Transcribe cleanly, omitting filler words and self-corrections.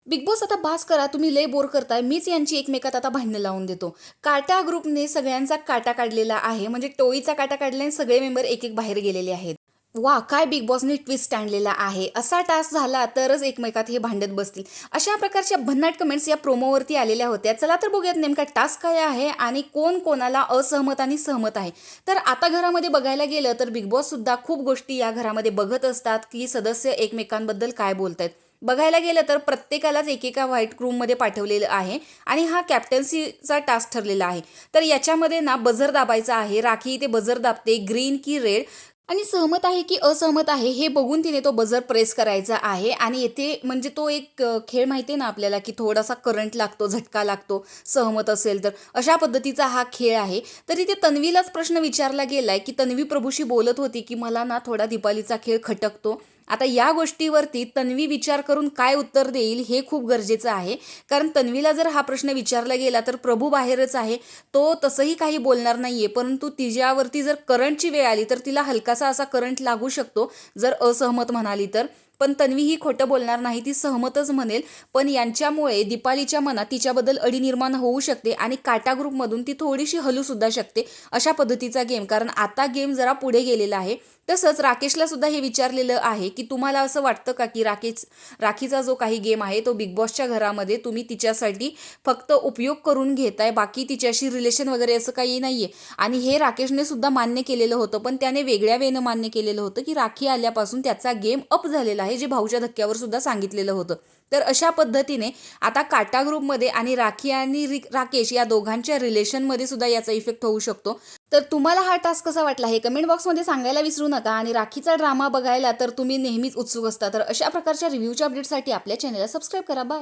Big boss आता बास करा, तुम्ही लय बोर करताय. मीच यांची एकमेकात आता भांडणं लावून देतो. काटा ग्रुपने सगळ्यांचा काटा काढलेला आहे. म्हणजे टोळीचा काटा काढला आणि सगळे मेंबर एक-एक बाहेर गेलेले आहेत. वाह! काय बिग बॉसने ट्विस्ट आणलेला आहे. असा टास्क झाला तरच एकमेकात हे भांडत बसतील. अशा प्रकारच्या भन्नाट कमेंट्स या प्रोमोवरती आलेल्या होत्या. चला तर बघूयात नेमका टास्क काय आहे आणि कोण कोणाला असहमत आणि सहमत आहे. तर आता घरामध्ये बघायला गेलं तर बिग बॉससुद्धा खूप गोष्टी या घरामध्ये बघत असतात, की सदस्य एकमेकांबद्दल काय बोलतायत. बघायला गेलं तर प्रत्येकालाच एकेका व्हाईट रूममध्ये पाठवलेलं आहे आणि हा कॅप्टन्सीचा टास्क ठरलेला आहे. तर याच्यामध्ये ना बझर दाबायचा आहे. राखी इथे बझर दाबते, ग्रीन की रेड आणि सहमत आहे की असहमत आहे हे बघून तिने तो बझर प्रेस करायचा आहे. आणि येथे म्हणजे तो एक खेळ माहिती आहे ना आपल्याला, की थोडासा करंट लागतो, झटका लागतो सहमत असेल तर. अशा पद्धतीचा हा खेळ आहे. तर इथे तन्वीलाच प्रश्न विचारला गेलाय, की तन्वी प्रभूशी बोलत होती, की मला ना थोडा दीपालीचा खेळ खटकतो. आता या गोष्टीवरती तन्वी विचार करून काय उत्तर देईल हे खूप गरजेचं आहे. कारण तन्वीला जर हा प्रश्न विचारला गेला तर प्रभू बाहेरच आहे. तो तसंही काही बोलणार नाहीये, परंतु तिच्यावरती जर करंटची वेळ आली तर तिला हलकासा असा करंट लागू शकतो, जर असहमत म्हणाली तर. पण तन्वी ही खोटं बोलणार नाही, ती सहमतच म्हणेल. पण यांच्यामुळे दीपालीच्या मनात तिच्याबद्दल अडी निर्माण होऊ शकते आणि काटा ग्रुपमधून ती थोडीशी हलू सुद्धा शकते. अशा पद्धतीचा गेम, कारण आता गेम जरा पुढे गेलेला आहे. तसंच राकेशला सुद्धा हे विचारलेलं आहे, की तुम्हाला असं वाटतं का, की राखीचा जो काही गेम आहे तो बिग बॉसच्या घरामध्ये तुम्ही तिच्यासाठी फक्त उपयोग करून घेताय, बाकी तिच्याशी रिलेशन वगैरे असं काही नाहीये. आणि हे राकेशने सुद्धा मान्य केलेलं होतं, पण त्याने वेगळ्या वेनं मान्य केलेलं होतं, की राखी आल्यापासून त्याचा गेम अप झालेला आहे, जे भाऊच्या धक्क्यावर सुद्धा सांगितलेलं होतं. तर अशा पद्धतीने आता काटा ग्रुपमध्ये आणि राखी आणि राकेश या दोघांच्या रिलेशनमध्ये सुद्धा याचा इफेक्ट होऊ शकतो. तर तुम्हाला हा टास्क कसा वाटला हे कमेंट बॉक्समध्ये सांगायला विसरू नका. आणि राखीचा ड्रामा बघायला तर तुम्ही नेहमीच उत्सुक असता. तर अशा प्रकारच्या रिव्ह्यूच्या अपडेटसाठी आपल्या चॅनलला सबस्क्राईब करा. बाय.